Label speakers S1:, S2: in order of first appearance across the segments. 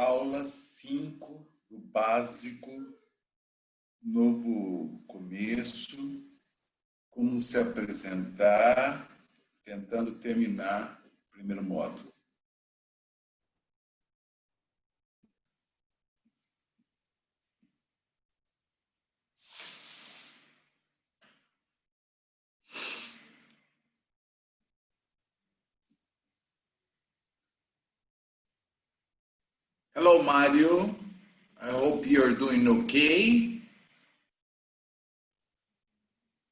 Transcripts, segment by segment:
S1: Aula 5 do Básico, novo começo, como se apresentar, tentando terminar o primeiro módulo. Hello, Mario. I hope you're doing okay.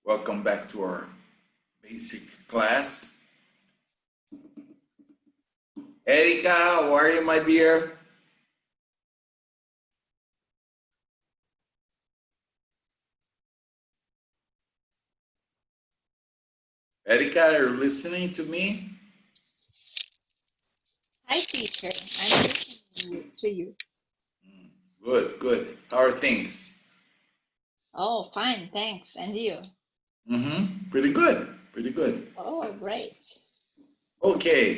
S1: Welcome back to our basic class. Erika, how are you, my dear? Erika, are you listening to me?
S2: Hi, teacher. I'm listening to you.
S1: Good, good. How are things?
S2: Oh, fine, thanks. And you?
S1: Pretty good, pretty good.
S2: Oh, great.
S1: Okay,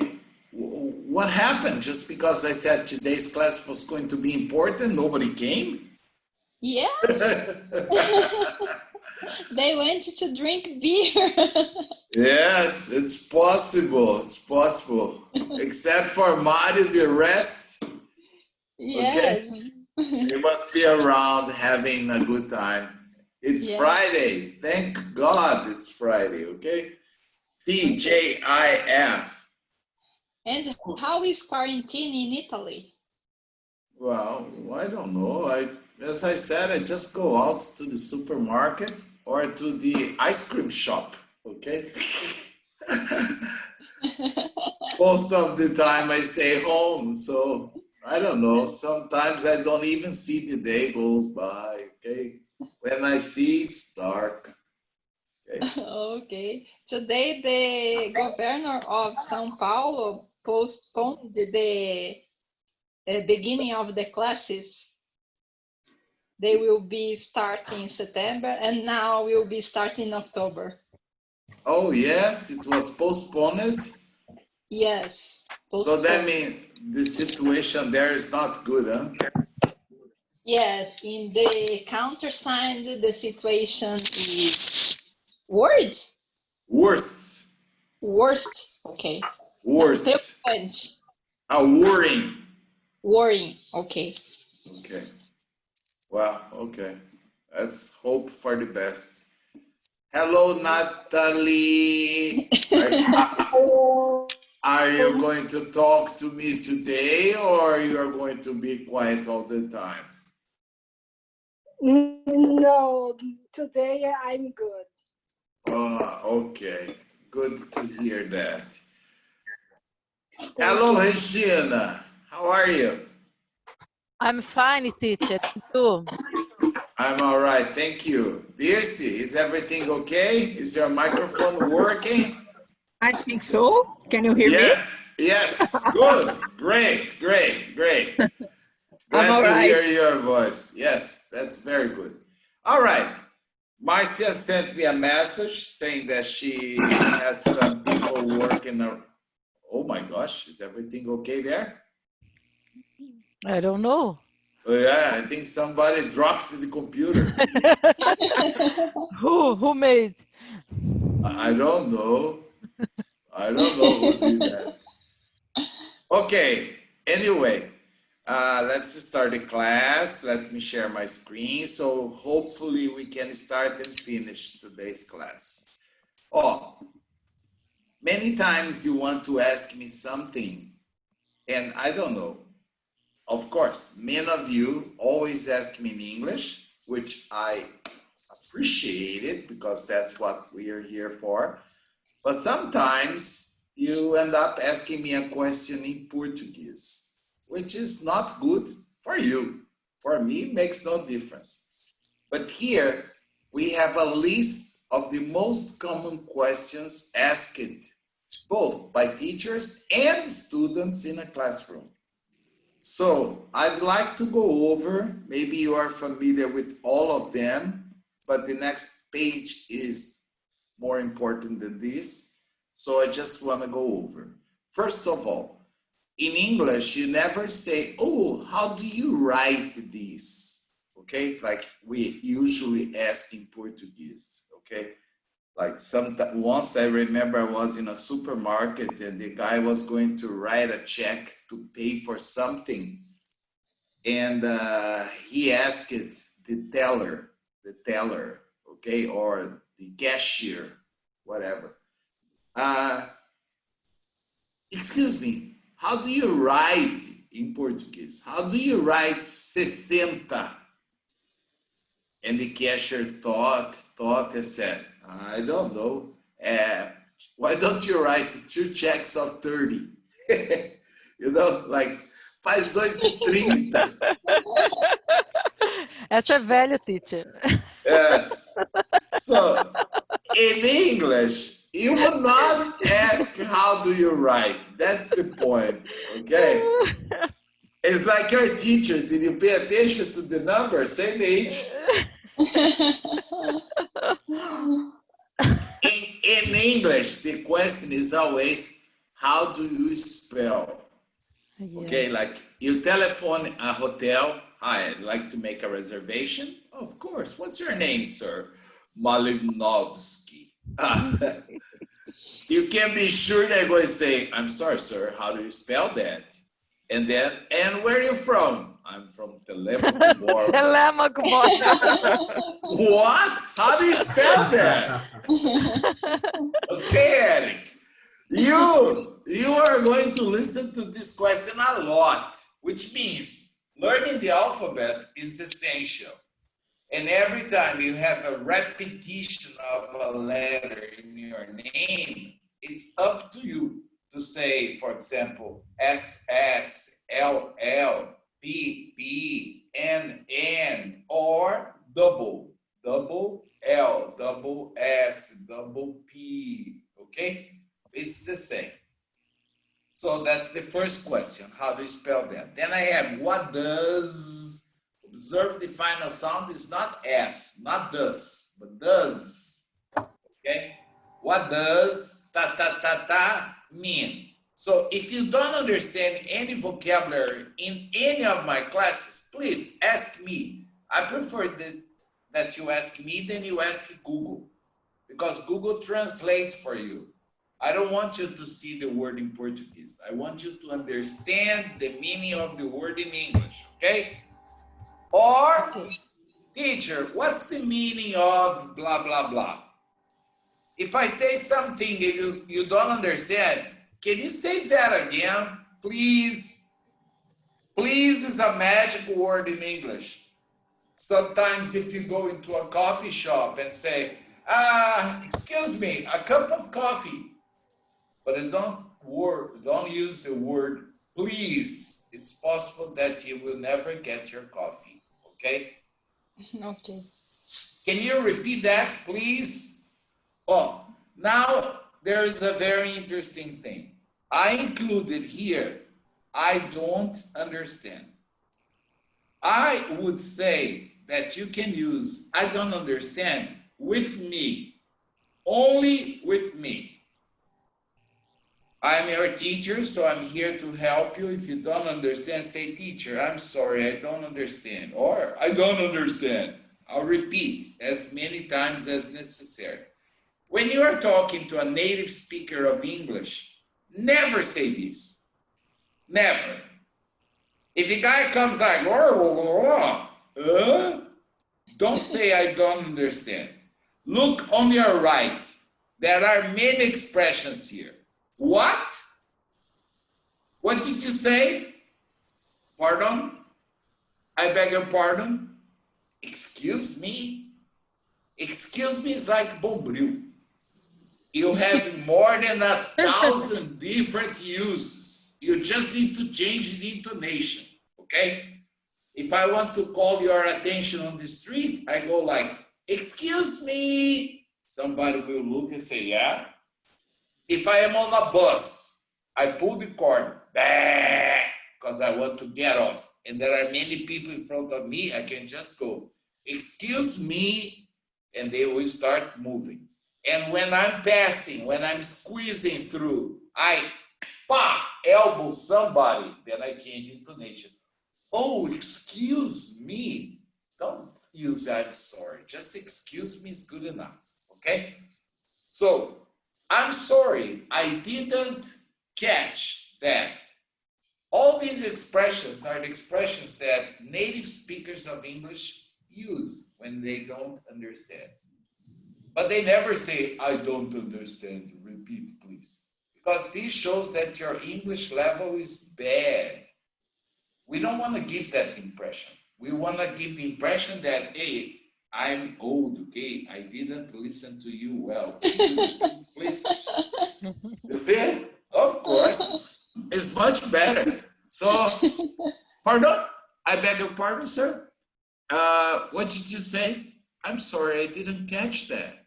S1: what happened? Just because I said today's class was going to be important, nobody came?
S2: Yes, they went to drink beer.
S1: Yes, it's possible. It's possible. Except for Mario, the rest, okay?
S2: Yes.
S1: They must be around having a good time. It's
S2: Yes.
S1: Friday. Thank God it's Friday, okay? TJIF.
S2: And how is quarantine in Italy?
S1: Well, I don't know. As I said, I just go out to the supermarket or to the ice cream shop, okay? Most of the time I stay home, so I don't know. Sometimes I don't even see the day goes by, okay? When I see it's dark. Okay.
S2: Okay. Today, the governor of São Paulo postponed the beginning of the classes. They will be starting in September and now will be starting in October.
S1: Oh, yes, it was postponed.
S2: Yes.
S1: So that means the situation there is not good, huh?
S2: Yes, in the countersign, the situation is worst.
S1: Worse.
S2: Worst. Okay.
S1: Worse.
S2: Preocupante.
S1: Worrying.
S2: Worrying. Okay.
S1: Okay. Well, okay. Let's hope for the best. Hello, Natalie. Are you going to talk to me today or you are going to be quiet all the time?
S3: No, today I'm good.
S1: Okay. Good to hear that. Hello, Regina. How are you?
S4: I'm fine, teacher. You?
S1: I'm all right, thank you. Dirce, is everything okay? Is your microphone working?
S5: I think so. Can you hear
S1: me? Yes, good, great. Glad to hear your voice. Yes, that's very good. All right, Marcia sent me a message saying that she has some people working. Oh my gosh, is everything okay there?
S4: I don't know.
S1: Oh, yeah, I think somebody dropped the computer.
S4: Who made?
S1: I don't know. I don't know who did that. Okay, anyway, let's start the class. Let me share my screen. So hopefully we can start and finish today's class. Oh, many times you want to ask me something and I don't know. Of course, many of you always ask me in English, which I appreciate it because that's what we are here for. But sometimes you end up asking me a question in Portuguese, which is not good for you. For me, it makes no difference. But here we have a list of the most common questions asked both by teachers and students in a classroom. So I'd like to go over, maybe you are familiar with all of them, but the next page is more important than this. So I just want to go over. First of all, in English, you never say, oh, how do you write this? Okay, like we usually ask in Portuguese, okay? Like once I remember I was in a supermarket and the guy was going to write a check to pay for something. And he asked the teller, okay, or the cashier, whatever. Excuse me, how do you write in Portuguese? How do you write 60? And the cashier thought and said, I don't know. Why don't you write 2 checks of 30? You know, like, faz 2 de 30.
S4: Essa é velha, teacher.
S1: Yes. So, in English, you would not ask, how do you write? That's the point, okay? It's like your teacher. Did you pay attention to the number? Same age. In English, the question is always, how do you spell?
S4: Yeah.
S1: Okay, like you telephone a hotel. Hi, I'd like to make a reservation. Of course. What's your name, sir? Malinovsky. You can be sure they're going to say, I'm sorry, sir, how do you spell that? And then, and where are you from? I'm from Telemaco.
S4: Telemaco.
S1: What? How do you spell that? Okay, Eric. You are going to listen to this question a lot, which means learning the alphabet is essential. And every time you have a repetition of a letter in your name, it's up to you to say, for example, SS, LL, PP, NN, or double L, double S, double P, okay? It's the same. So that's the first question. How do you spell that? Then I have what does. Observe the final sound is not S, not does, but does. Okay? What does ta ta ta ta mean? So if you don't understand any vocabulary in any of my classes, please ask me. I prefer that you ask me than you ask Google, because Google translates for you. I don't want you to see the word in Portuguese. I want you to understand the meaning of the word in English, okay? Or,
S2: Okay.
S1: Teacher, what's the meaning of blah, blah, blah? If I say something and you don't understand, can you say that again, please? Please is a magic word in English. Sometimes if you go into a coffee shop and say, excuse me, a cup of coffee, but don't use the word please. It's possible that you will never get your coffee, okay?
S2: Okay.
S1: Can you repeat that, please? Oh, now there is a very interesting thing. I included here, I don't understand. I would say that you can use I don't understand with me, only with me. I'm your teacher, so I'm here to help you. If you don't understand, say, teacher, I'm sorry, I don't understand. Or, I don't understand. I'll repeat as many times as necessary. When you are talking to a native speaker of English, never say this. Never. If the guy comes like, don't say I don't understand. Look on your right. There are many expressions here. What? What did you say? Pardon? I beg your pardon? Excuse me? Excuse me is like bombril. You have more than 1,000 different uses. You just need to change the intonation, okay? If I want to call your attention on the street, I go like, excuse me. Somebody will look and say, yeah. If I am on a bus, I pull the cord, because I want to get off. And there are many people in front of me, I can just go, excuse me, and they will start moving. And when I'm passing, when I'm squeezing through, I pa, elbow somebody, then I change intonation. Oh, excuse me. Don't use I'm sorry. Just excuse me is good enough. Okay? So, I'm sorry, I didn't catch that. All these expressions are the expressions that native speakers of English use when they don't understand. But they never say, I don't understand. Repeat, please. Because this shows that your English level is bad. We don't want to give that impression. We want to give the impression that, hey, I'm old, okay? I didn't listen to you well. Can you repeat, please? You see? Of course. It's much better. So, pardon? I beg your pardon, sir? What did you say? I'm sorry, I didn't catch that.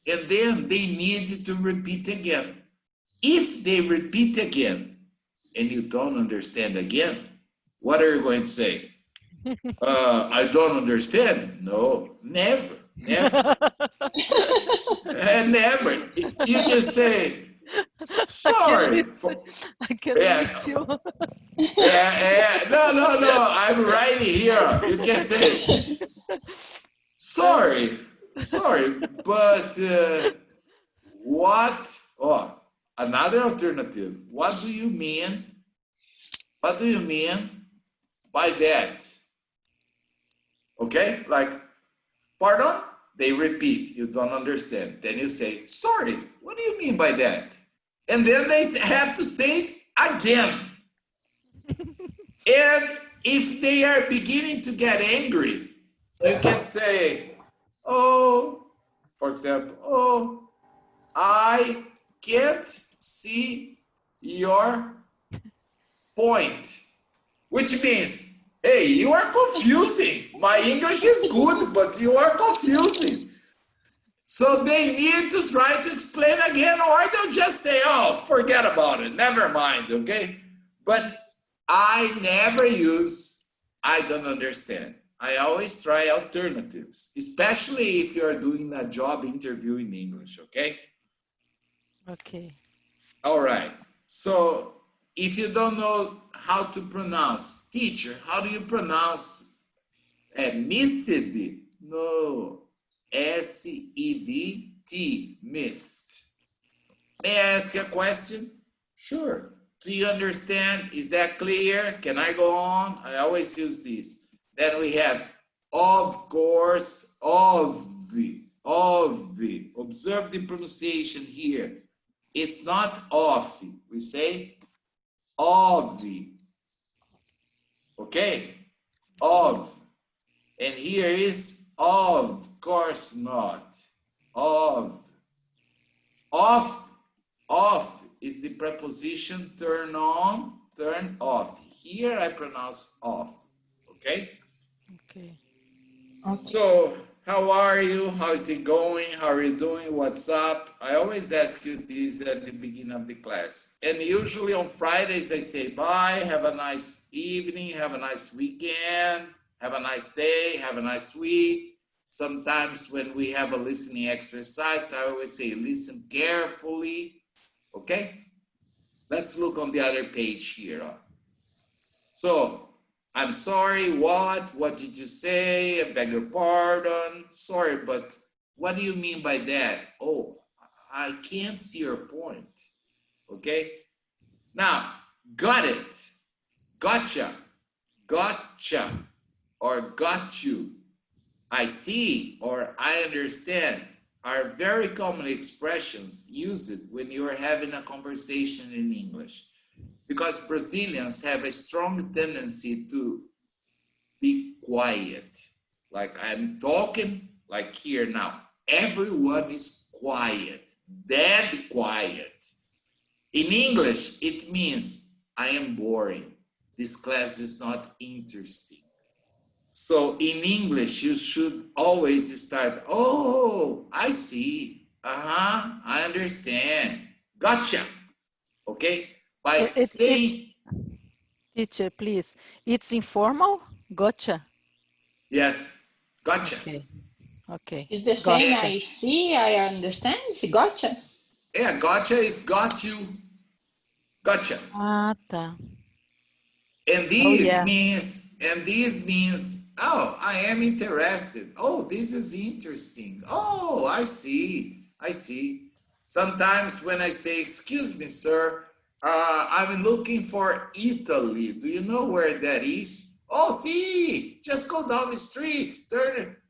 S1: And then they need to repeat again. If they repeat again and you don't understand again, what are you going to say? I don't understand. No, never, never, never. You just say, sorry.
S4: I can
S1: Yeah,
S4: miss you.
S1: no. I'm right here. You can say, sorry, but what? Oh, another alternative. What do you mean? What do you mean by that? Okay, like, pardon? They repeat, you don't understand. Then you say, sorry, what do you mean by that? And then they have to say it again. And if they are beginning to get angry, you can say, oh, for example, oh, I can't see your point, which means, hey, you are confusing. My English is good, but you are confusing. So they need to try to explain again, or they'll just say, oh, forget about it, never mind, okay? But I never use, I don't understand. I always try alternatives, especially if you're doing a job interview in English, okay?
S4: Okay.
S1: All right. So if you don't know how to pronounce teacher, how do you pronounce missed? No, S-E-D-T, missed. May I ask you a question? Sure. Do you understand? Is that clear? Can I go on? I always use this. Then we have, of course, of the. Observe the pronunciation here. It's not of. We say of the. Okay? Of. And here is of course not. Of. Off is the preposition turn on, turn off. Here I pronounce off. Okay?
S4: Okay.
S1: So, how are you? How is it going? How are you doing? What's up? I always ask you this at the beginning of the class. And usually on Fridays I say bye, have a nice evening, have a nice weekend, have a nice day, have a nice week. Sometimes when we have a listening exercise, I always say listen carefully. Okay? Let's look on the other page here. So, I'm sorry, what? What did you say? I beg your pardon. Sorry, but what do you mean by that? Oh, I can't see your point. Okay? Now, got it, gotcha, gotcha, or got you. I see or I understand are very common expressions used when you are having a conversation in English. Because Brazilians have a strong tendency to be quiet. Like I'm talking, like here now. Everyone is quiet, dead quiet. In English, it means I am boring. This class is not interesting. So in English, you should always start, oh, I see. I understand. Gotcha. Okay? By saying,
S4: Teacher, please. It's informal? Gotcha.
S1: yes, gotcha.
S4: Okay. Okay.
S2: It's the same.
S4: Gotcha.
S2: I see, I understand. Gotcha.
S1: Yeah, gotcha is got you. Gotcha.
S4: Ah, tá.
S1: And
S4: Oh, yeah.
S1: this means, oh, I am interested. Oh, this is interesting. Oh, I see. I see. Sometimes when I say, excuse me, sir, I'm looking for Italy. Do you know where that is? Oh, see, just go down the street,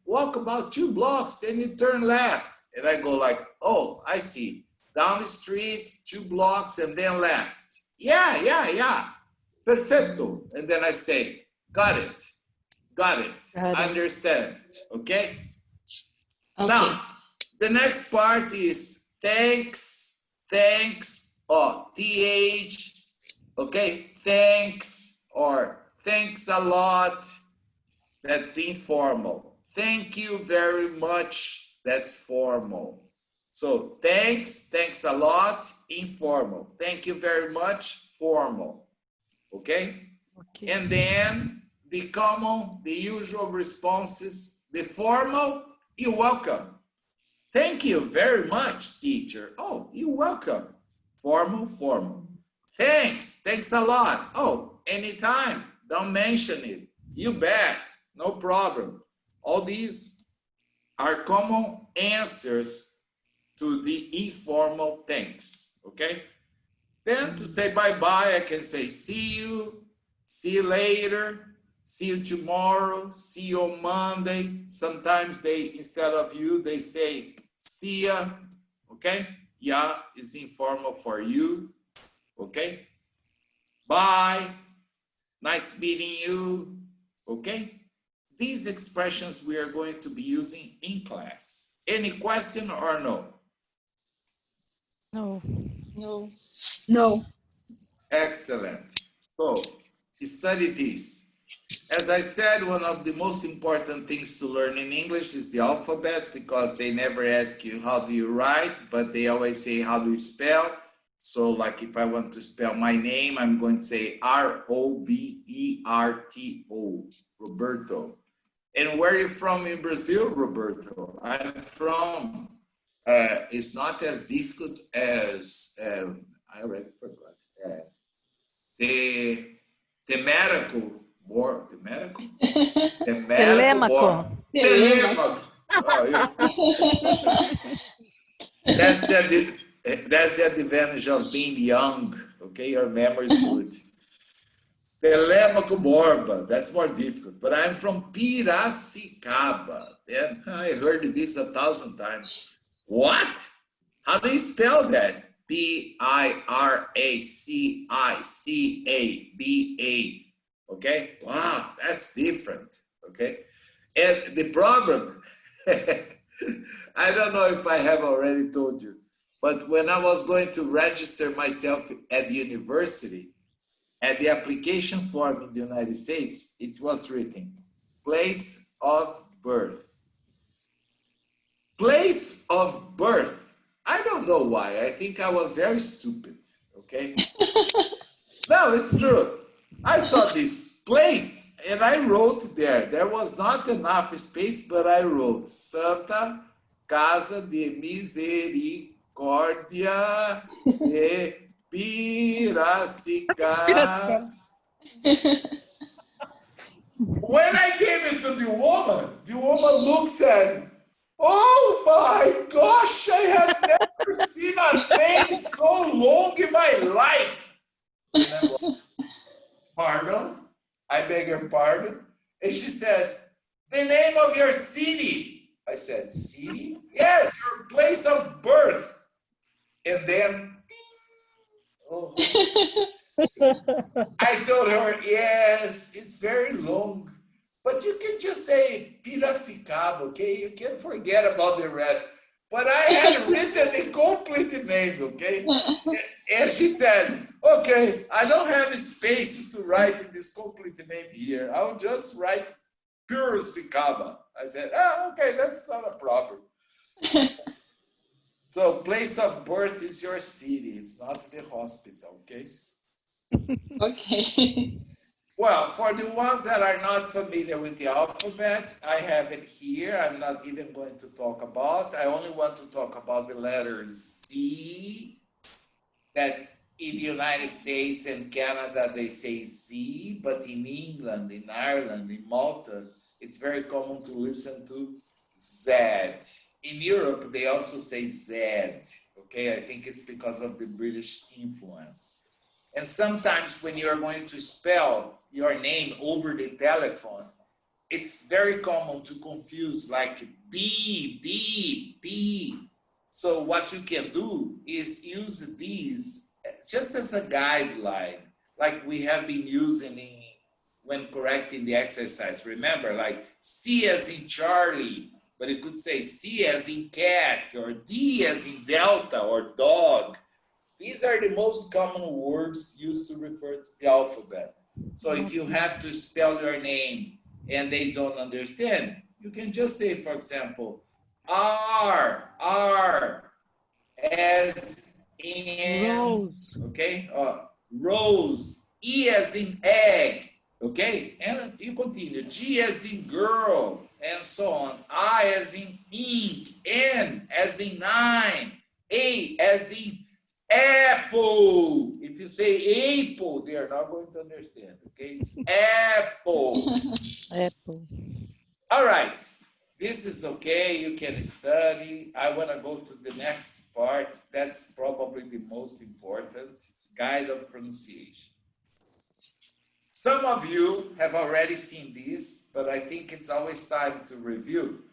S1: walk about 2 blocks, then you turn left. And I go like, oh, I see. Down the street, 2 blocks, and then left. Yeah, yeah, yeah. Perfecto. And then I say, got it. Got it.
S4: Got
S1: I
S4: it.
S1: understand. Okay?
S2: Okay.
S1: Now, the next part is thanks, or TH, okay? Thanks, or thanks a lot. That's informal. Thank you very much. That's formal. So thanks a lot, informal. Thank you very much, formal. Okay?
S4: Okay.
S1: And then the common, the usual responses, the formal, you're welcome. Thank you very much, teacher. Oh, you're welcome. Formal, formal. Thanks a lot. Oh, anytime. Don't mention it. You bet. No problem. All these are common answers to the informal thanks. Okay? Then to say bye-bye, I can say see you later, see you tomorrow, see you on Monday. Sometimes they, instead of you, they say see ya, okay? Ya is informal for you, okay? Bye, nice meeting you, okay? These expressions we are going to be using in class. Any question or no?
S4: No.
S2: No.
S3: No.
S1: Excellent. So, study this. As I said, one of the most important things to learn in English is the alphabet, because they never ask you how do you write, but they always say how do you spell. So like if I want to spell my name, I'm going to say Roberto, Roberto. And where are you from in Brazil, Roberto? I'm from, it's not as difficult as, I already forgot. The medical board, the medical board.
S4: Telêmaco.
S1: Telemaco. Oh, that's the advantage of being young. Okay, your memory is good. Telemaco Borba, that's more difficult. But I'm from Piracicaba. And I heard this 1,000 times. What? How do you spell that? Piracicaba. Okay? Wow, that's different. Okay? And the problem, I don't know if I have already told you, but when I was going to register myself at the university, at the application form in the United States, it was written, place of birth. Place of birth. I don't know why. I think I was very stupid, okay? No, it's true. I saw this place and I wrote there. There was not enough space, but I wrote Santa Casa de Misericórdia de Piracicaba. When I gave it to the woman looks at me. Oh my gosh, I have never seen a name so long in my life. Pardon? I beg your pardon? And she said, the name of your city. I said, city? Yes, your place of birth. And then, oh. I told her, yes, it's very long. But you can just say Piracicaba, okay? You can forget about the rest. But I had written the complete name, okay? And she said, okay, I don't have space to write this complete name here. I'll just write Piracicaba. I said, okay, that's not a problem. So place of birth is your city. It's not the hospital, okay?
S2: Okay.
S1: Well, for the ones that are not familiar with the alphabet, I have it here. I'm not even going to talk about. I only want to talk about the letter Z that in the United States and Canada, they say Z, but in England, in Ireland, in Malta, it's very common to listen to Z. In Europe, they also say Z, okay? I think it's because of the British influence. And sometimes when you're going to spell your name over the telephone, it's very common to confuse like B, B, B. So what you can do is use these just as a guideline, like we have been using when correcting the exercise. Remember, like C as in Charlie, but it could say C as in cat, or D as in Delta, or dog. These are the most common words used to refer to the alphabet. So if you have to spell your name and they don't understand, you can just say, for example, R as in,
S4: Rose.
S1: okay, rose, E as in egg, okay, and you continue, G as in girl, and so on, I as in ink, N as in nine, A as in apple. If you say apple, they are not going to understand, okay, it's apple.
S4: Apple.
S1: All right, this is okay, you can study. I want to go to the next part. That's probably the most important, guide of pronunciation. Some of you have already seen this, but I think it's always time to review,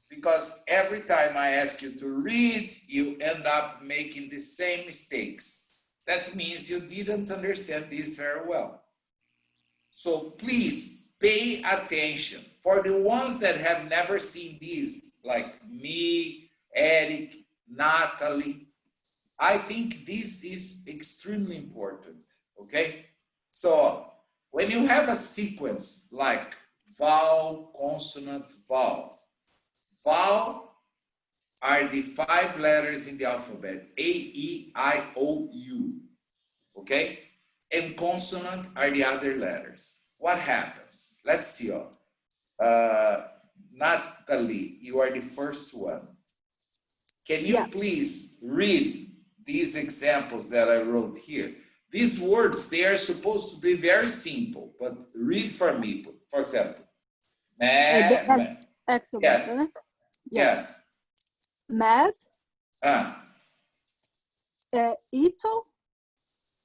S1: because every time I ask you to read, you end up making the same mistakes. That means you didn't understand this very well. So please pay attention. For the ones that have never seen this, like me, Eric, Natalie, I think this is extremely important, okay? So when you have a sequence like vowel, consonant, vowel, vowel are the 5 letters in the alphabet, A, E, I, O, U, okay? And consonant are the other letters. What happens? Let's see. Natalie, you are the first one. Can you please read these examples that I wrote here? These words, they are supposed to be very simple, but read for me, for example.
S3: Excellent.
S1: Yeah. Yes.
S3: Mad. Ito.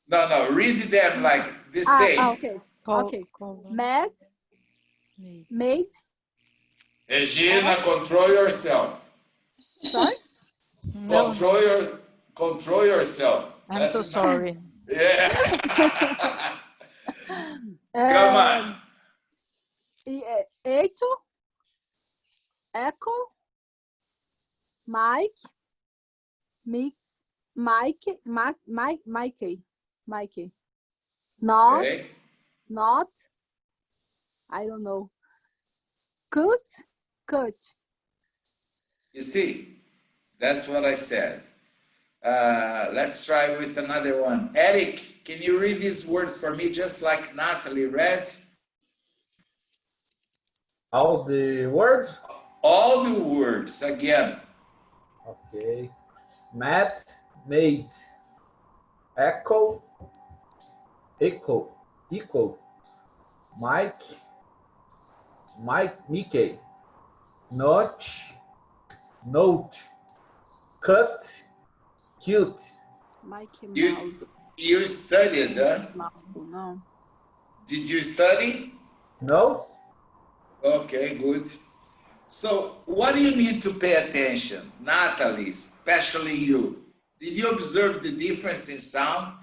S1: No, read them like the same.
S3: Okay.
S4: Okay.
S3: Mad. Made.
S1: Regina, control yourself.
S3: Sorry?
S4: No,
S1: Control yourself.
S4: I'm so sorry.
S1: Yeah. Come on.
S3: Echo. Echo. Mike. Mikey. Not.
S1: Okay.
S3: Not. I don't know. Cut.
S1: You see, that's what I said. Let's try with another one. Eric, can you read these words for me just like Natalie read?
S6: All the words?
S1: All the words again.
S6: Okay. Matt, made. Echo. Mike, Mickey. Notch, note. Cut, cute.
S3: Mikey
S1: You-
S3: Mouse.
S1: You studied, huh?
S3: No.
S1: Did you study?
S6: No?
S1: Okay, good. So what do you need to pay attention? Natalie, especially you. Did you observe the difference in sound?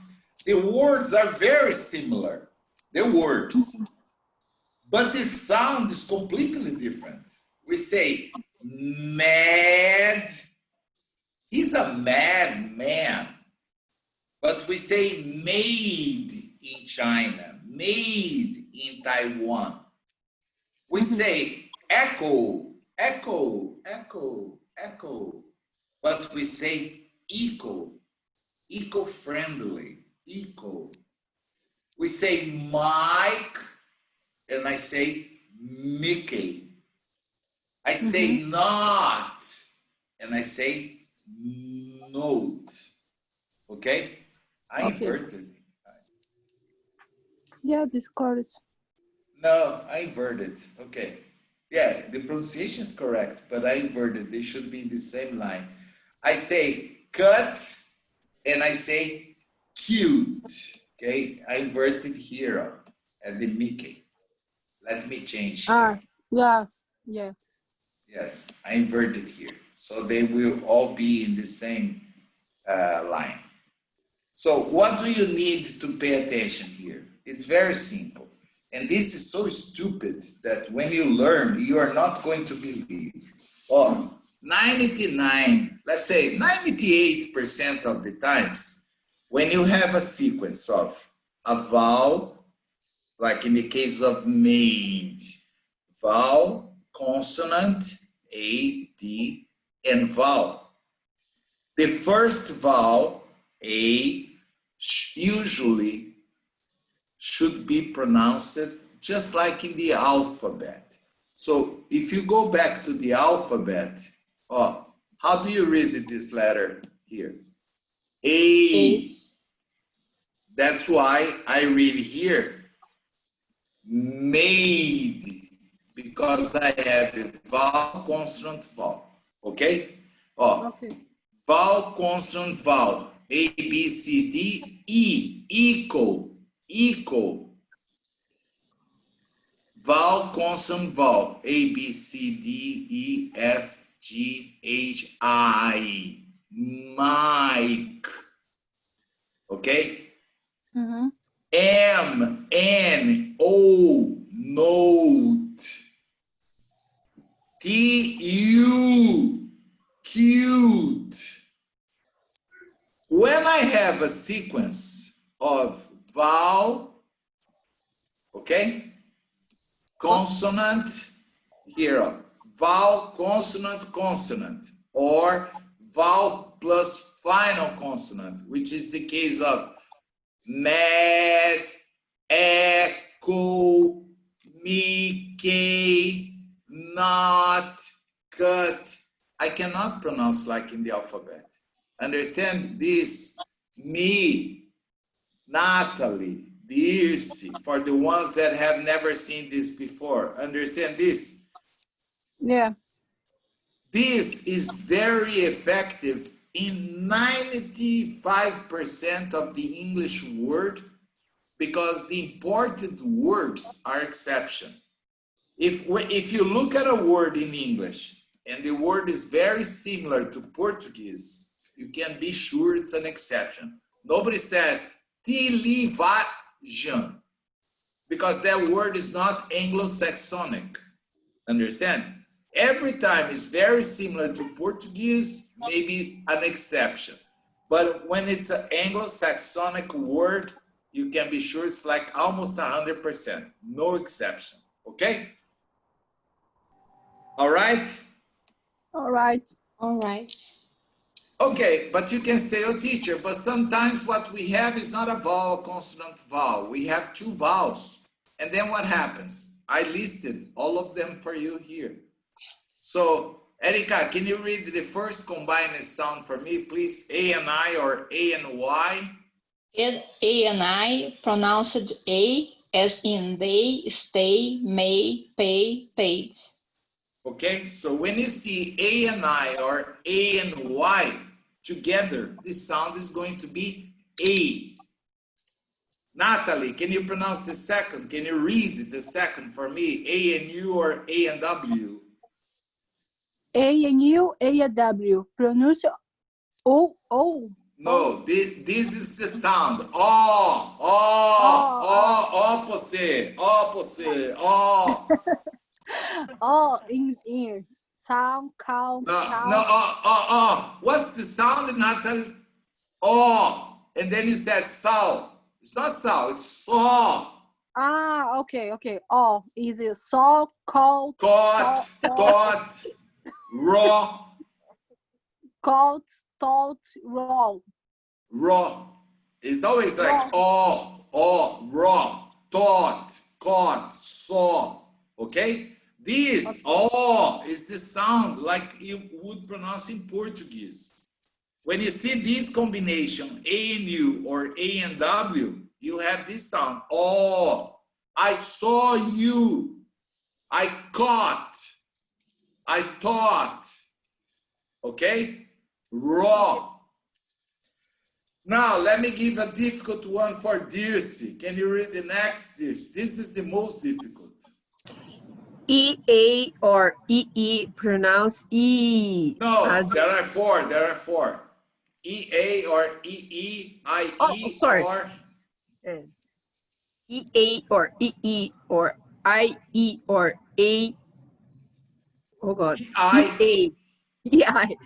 S1: The words are very similar, the words. But the sound is completely different. We say mad. He's a mad man. But we say made in China, made in Taiwan. We say echo, but we say eco-friendly, eco. We say Mike, and I say Mickey. I say not, and I say note. Okay? I
S3: Okay.
S1: inverted.
S3: Yeah, this correct.
S1: No, I inverted. Okay. Yeah, the pronunciation is correct, but I inverted. They should be in the same line. I say cut and I say cute. Okay, I inverted here at the Mickey. Let me change here.
S3: Yeah, yeah.
S1: Yes, I inverted here. So they will all be in the same line. So what do you need to pay attention here? It's very simple. And this is so stupid that when you learn, you are not going to believe. Oh, 99, let's say 98% of the times, when you have a sequence of a vowel, like in the case of maid, vowel, consonant, A, D, and vowel. The first vowel, A, usually should be pronounced just like in the alphabet. So if you go back to the alphabet, how do you read this letter here? A. That's why I read here made, because I have a vowel, consonant, vowel. Okay?
S3: Okay.
S1: Vowel, consonant, vowel. A, B, C, D, E. Equal. Vowel, consonant, vowel. A, B, C, D, E, F, G, H, I. Mike. Okay?
S3: Mm-hmm.
S1: M, N, O, note. T, U, cute. When I have a sequence of vowel, okay, consonant, here, vowel, consonant, consonant, or vowel plus final consonant, which is the case of mad, echo, Mickey, not, cut. I cannot pronounce like in the alphabet. Understand this? Me, Natalie, Dirce, for the ones that have never seen this before. Understand this?
S3: Yeah.
S1: This is very effective in 95% of the English word because the important words are exception. If you look at a word in English and the word is very similar to Portuguese, you can be sure it's an exception. Nobody says television because that word is not Anglo-Saxonic. Understand? Every time it's very similar to Portuguese, maybe an exception. But when it's an Anglo-Saxonic word, you can be sure it's like almost 100%. No exception. Okay? All right?
S3: All right.
S2: All right.
S1: Okay, but you can say, oh, teacher, but sometimes what we have is not a vowel, consonant, vowel. We have two vowels. And then what happens? I listed all of them for you here. So, Erika, can you read the first combined sound for me, please? A and I or A and Y?
S2: A and I pronounced A as in they, stay, may, pay, paid.
S1: Okay, so when you see A and I or A and Y together, the sound is going to be A. Natalie, can you pronounce the second? Can you read the second for me? A and U or A and W?
S3: A and U, A and W. Pronounce O.
S1: No, this is the sound. Opposite.
S3: In sound, count,
S1: What's the sound, Natalie? Oh, and then you said sow. It's not sow, it's saw.
S3: Okay. Oh, is it saw, caught,
S1: Caught, raw.
S3: caught, taught,
S1: Raw. It's always like raw, taught, caught, saw. Okay? This is the sound like you would pronounce in Portuguese. When you see this combination, A and U or A and W, you have this sound. Oh, I saw you. I caught. I thought. Okay? Raw. Now, let me give a difficult one for Dirce. Can you read the next, Dirce? This is the most difficult.
S7: EA or EE pronounce E.
S1: No,
S7: as
S1: there are four. There are four. EA or EE, IE
S7: Oh, sorry.
S1: or...
S7: EA or EE or IE or A. Oh God.
S1: EI.
S7: EI.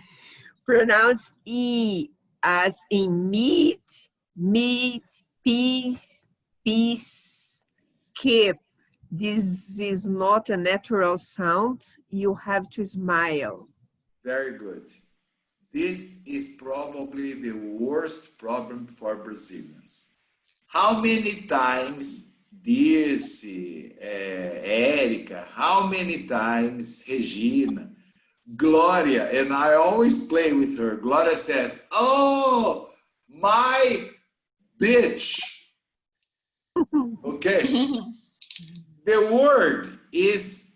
S7: Pronounce E as in meat, meat, peace, peace, keep. This is not a natural sound. You have to smile.
S1: Very good. This is probably the worst problem for Brazilians. How many times, Dirce, Érica, how many times Regina, Gloria, and I always play with her, Gloria says, oh, my bitch. Okay. The word is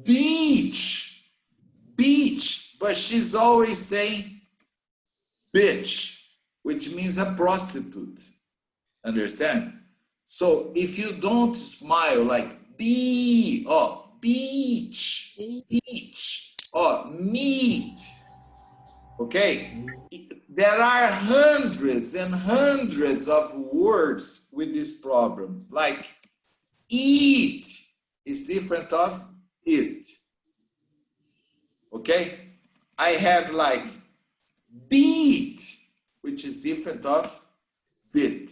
S1: beach, beach, but she's always saying bitch, which means a prostitute. Understand? So if you don't smile like bee, or beach, beach, or meat, okay? There are hundreds and hundreds of words with this problem, like eat is different of it. Okay? I have like beat, which is different of bit.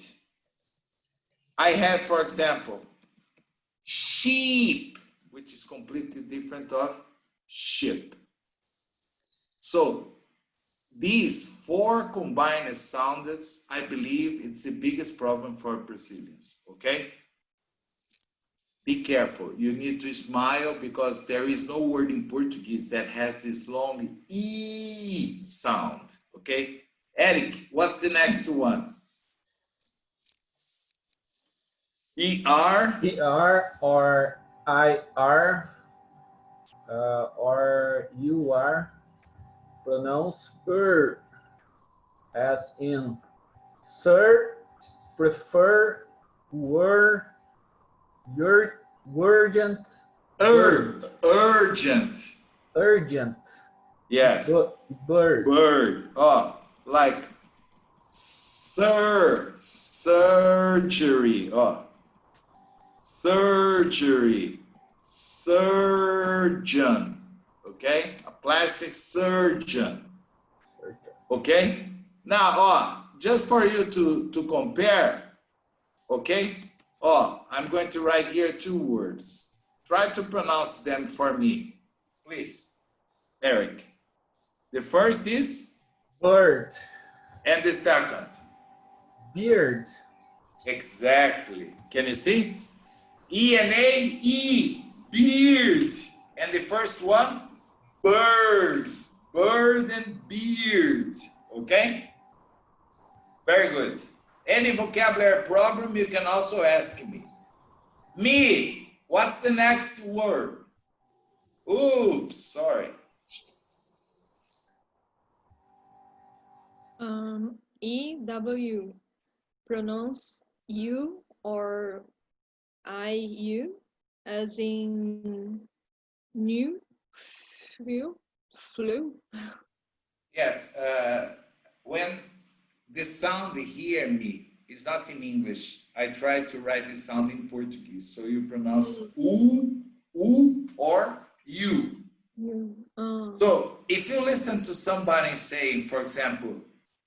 S1: I have, for example, sheep, which is completely different of ship. So these four combined sounds, I believe it's the biggest problem for Brazilians, okay? Be careful. You need to smile because there is no word in Portuguese that has this long E sound, okay? Eric, what's the next one? ER?
S6: ER or IR or UR pronounce as in sir, prefer, were, urgent,
S1: Urgent.
S6: urgent,
S1: Yes.
S6: bird,
S1: Bird. Oh, like surgery. Oh, surgery. Surgeon. Okay? A plastic surgeon. Okay? Now, just for you to compare, okay? I'm going to write here two words. Try to pronounce them for me, please, Eric. The first is?
S6: bird,
S1: And the second?
S6: beard,
S1: Exactly. Can you see? E and A, E, beard. And the first one? Bird. Bird and beard. Okay? Very good. Any vocabulary problem, you can also ask me. Me, what's the next word? Oops, sorry.
S8: EW, pronounce U or IU, as in new, flu.
S1: Yes, when the sound hear me is not in English, I try to write the sound in Portuguese. So you pronounce U, or U. So if you listen to somebody saying, for example,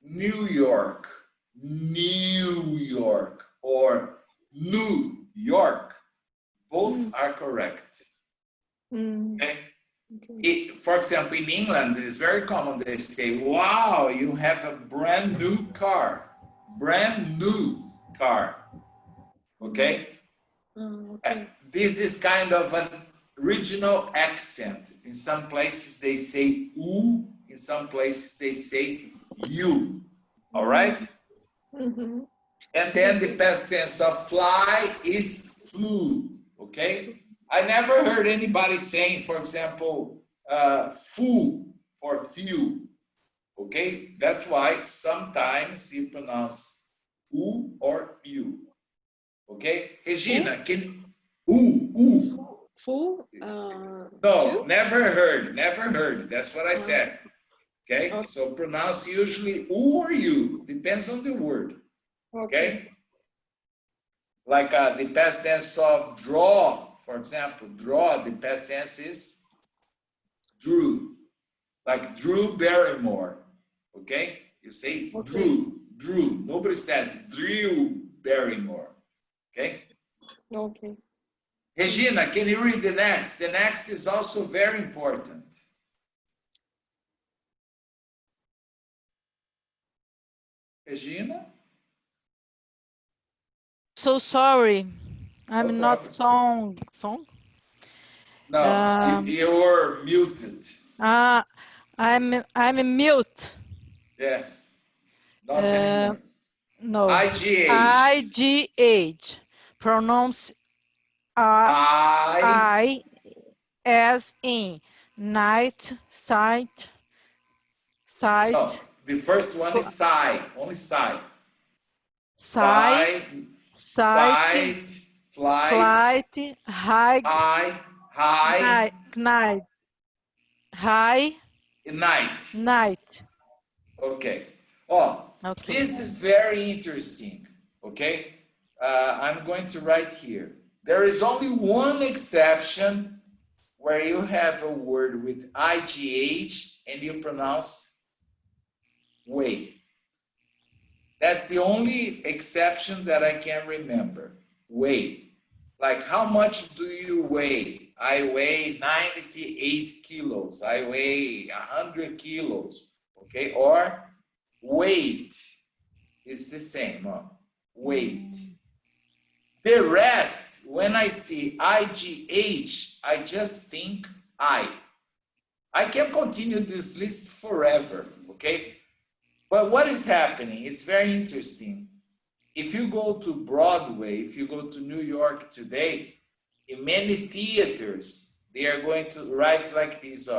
S1: New York, or New York, both are correct. Okay? For example, in England, it's very common they say, wow, you have a brand new car. Brand new car. Okay? This is kind of an regional accent. In some places they say oo, in some places they say you. All right?
S8: Mm-hmm.
S1: And then the past tense of fly is flew. Okay? I never heard anybody saying, for example, foo for few. Okay? That's why sometimes you pronounce u or you. Okay? Regina, can u.
S8: Full.
S1: No,
S8: Two.
S1: never heard, never heard. That's what I said. Okay?
S8: Okay.
S1: So pronounce usually u or you. Depends on the word. Okay? Like the past tense of draw, for example, draw, the past tense is drew. Like Drew Barrymore. Okay? You say Drew. Nobody says Drew Barrymore. Okay?
S8: Okay.
S1: Regina, can you read the next? The next is also very important. Regina?
S4: So sorry.
S1: No
S4: I'm not
S1: problem.
S4: song.
S1: No, you're muted.
S4: I'm mute.
S1: Yes, not anymore.
S4: No.
S1: IGH.
S4: IGH. Pronounce
S1: I.
S4: I as in night, sight,
S1: No, the first one is sigh, only sigh. Sigh, sight, flight,
S4: high,
S1: high,
S4: night, night.
S1: Okay. Oh,
S4: Okay.
S1: this is very interesting. Okay. I'm going to write here. There is only one exception where you have a word with IGH and you pronounce way. That's the only exception that I can remember. Weigh. Like, how much do you weigh? I weigh 98 kilos. I weigh 100 kilos. Okay? Or weight is the same. Weight. The rest, when I see IGH, I just think I. I can continue this list forever. Okay? But what is happening? It's very interesting. If you go to Broadway, if you go to New York today, in many theaters, they are going to write like this,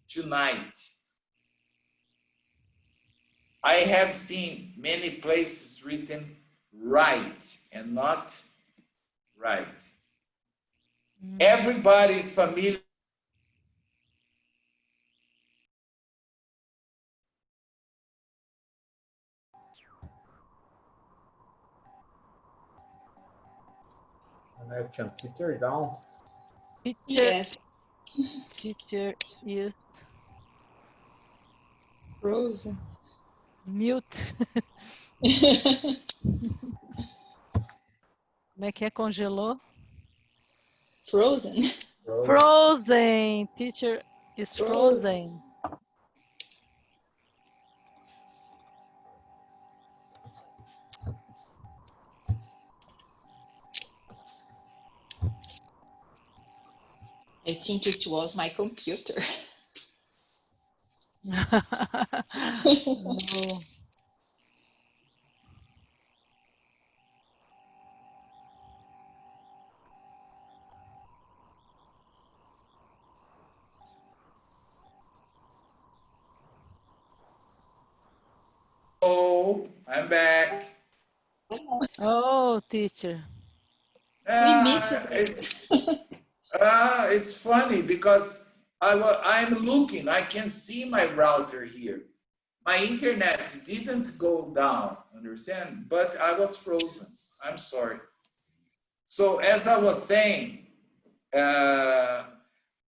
S1: tonight. I have seen many places written right and not right. Everybody is familiar.
S6: Connection. Teacher down.
S2: Yes,
S4: Teacher is
S2: frozen.
S4: mute. Como é que é? Congelou?
S2: Frozen.
S4: Frozen. Teacher is frozen.
S2: I think it was my computer.
S4: No.
S1: Oh, I'm back.
S4: Oh, teacher.
S1: It's funny because I'm looking, I can see my router here. My internet didn't go down, understand? But I was frozen. I'm sorry. So as I was saying,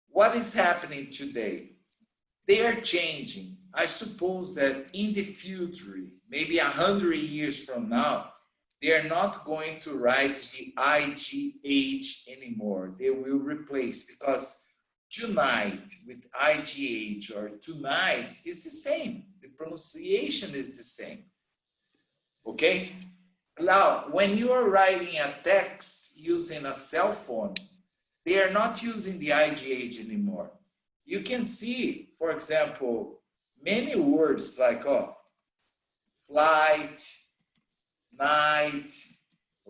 S1: what is happening today? They are changing. I suppose that in the future, maybe 100 years from now, they are not going to write the IGH anymore. They will replace, because tonight with IGH or tonight is the same. The pronunciation is the same. Okay? Now, when you are writing a text using a cell phone, they are not using the IGH anymore. You can see, for example, many words like flight, night,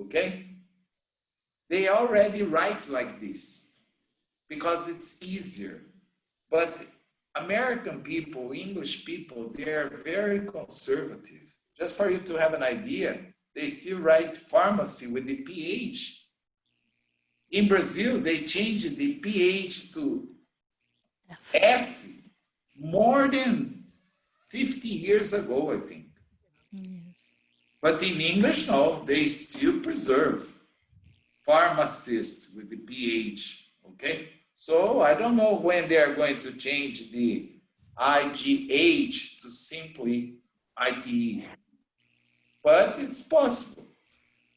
S1: okay? They already write like this because it's easier. But American people, English people, they're very conservative. Just for you to have an idea, they still write pharmacy with the PH. In Brazil, they changed the PH to F more than 50 years ago, I think.
S4: Yes.
S1: But in English, no, they still preserve pharmacist with the PH, okay? So I don't know when they are going to change the IGH to simply ITE, but it's possible.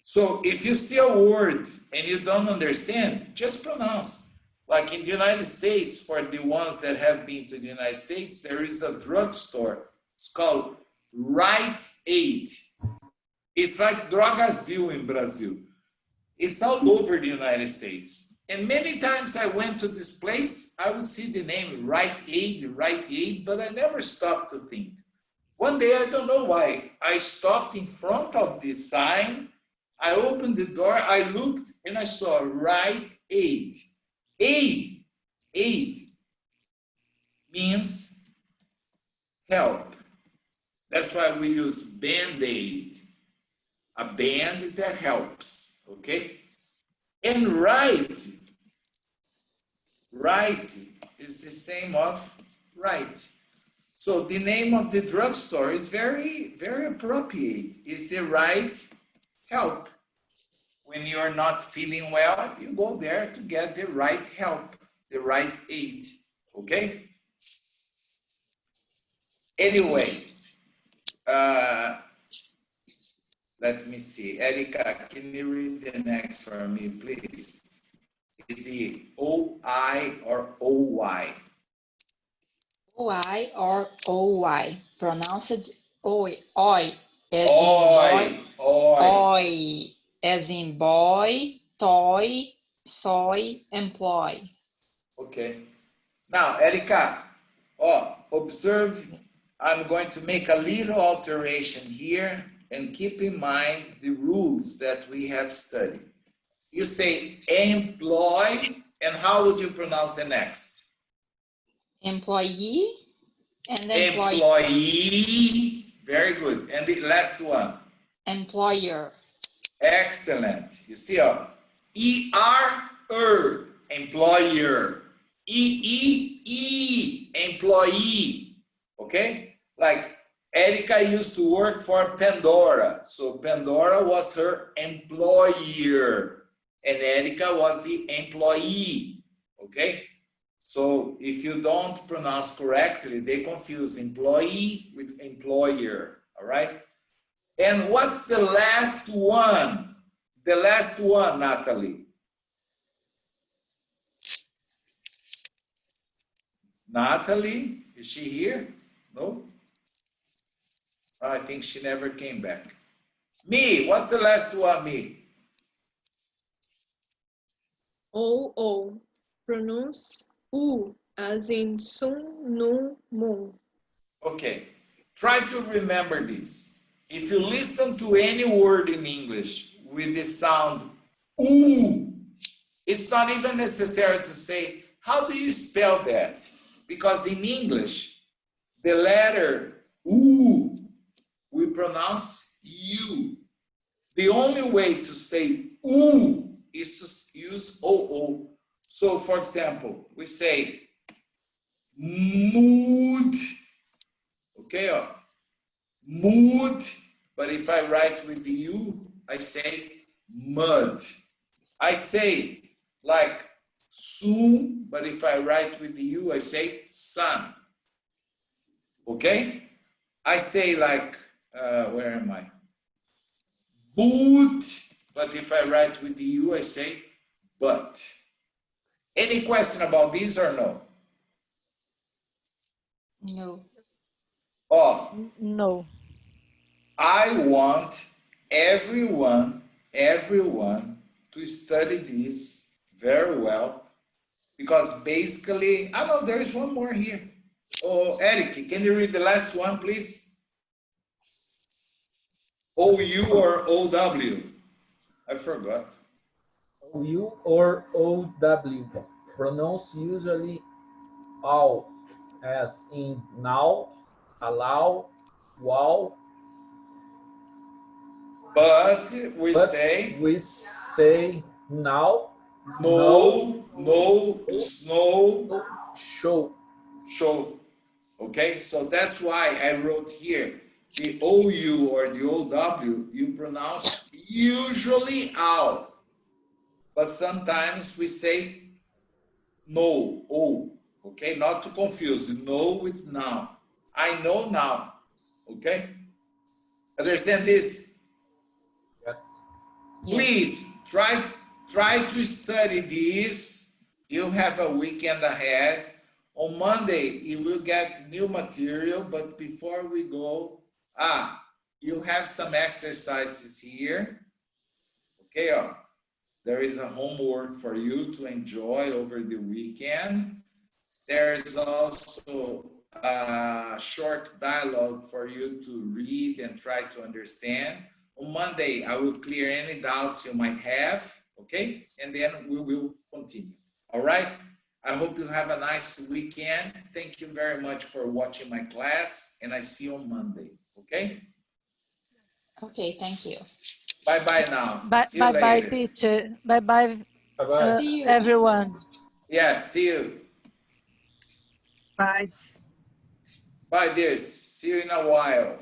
S1: So if you see a word and you don't understand, just pronounce. Like in the United States, for the ones that have been to the United States, there is a drugstore. It's called Rite Aid. It's like Drogazil in Brazil. It's all over the United States. And many times I went to this place, I would see the name Rite Aid, but I never stopped to think. One day, I don't know why, I stopped in front of this sign. I opened the door, I looked, and I saw Rite Aid. Aid means help. That's why we use Band-Aid, a band that helps, okay? And right is the same of right. So the name of the drugstore is very, very appropriate. It's the right help. When you're not feeling well, you go there to get the right help, the right aid, okay? Anyway, let me see. Erica, can you read the next for me, please? Is the O-I or O-Y?
S2: O-I or O-Y. Pronounced oi, oi, as
S1: Oi,
S2: in boy,
S1: oi.
S2: oi, as in boy, toy, soy, employ.
S1: Okay. Now, Erica, observe, I'm going to make a little alteration here and keep in mind the rules that we have studied. You say employ, and how would you pronounce the next?
S2: Employee and employee.
S1: Employee, very good. And the last one?
S2: Employer.
S1: Excellent. You see, E-R-er, employer. E-E-E, employee. Okay? Like Erica used to work for Pandora. So Pandora was her employer. And Erica was the employee. Okay? So if you don't pronounce correctly, they confuse employee with employer. All right? And what's the last one? The last one, Natalie. Natalie, is she here? No? I think she never came back. Me, what's the last one, me?
S8: O. Pronounce U, as in sun, nun, moon.
S1: Okay, try to remember this. If you listen to any word in English with the sound oo, it's not even necessary to say, how do you spell that? Because in English, the letter oo, we pronounce U. The only way to say oo is to use OO. So for example, we say mood, okay, mood, but if I write with the U, I say mud. I say like soon, but if I write with the U, I say sun. Okay? I say like, where am I? Boot, but if I write with the U, I say but. Any question about this or no?
S2: No.
S4: No.
S1: I want everyone to study this very well, because basically, I know there is one more here. Oh, Eric, can you read the last one, please? OU or OW? I forgot.
S6: OU or OW. Pronounce usually all, as in now, allow, wow,
S1: But we
S6: but
S1: say
S6: we say now,
S1: no, no, snow,
S6: show.
S1: show. Okay, so that's why I wrote here the OU or the OW, you pronounce usually out, but sometimes we say no, O. Okay, not to confuse no with now. I know now. Okay, understand this?
S6: Yes.
S1: Please try to study this. You have a weekend ahead. On Monday, you will get new material, but before we go, you have some exercises here. Okay, there is a homework for you to enjoy over the weekend. There's also a short dialogue for you to read and try to understand. On Monday, I will clear any doubts you might have, okay? And then we will continue, all right? I hope you have a nice weekend. Thank you very much for watching my class, and I see you on Monday, okay?
S2: Okay, thank you.
S1: Bye-bye now.
S4: Bye,
S1: See you
S4: bye, bye,
S1: later.
S4: teacher. Bye, bye,
S6: Bye-bye.
S2: See you.
S4: everyone.
S1: Yes, see you.
S7: Bye.
S1: Bye, dears. See you in a while.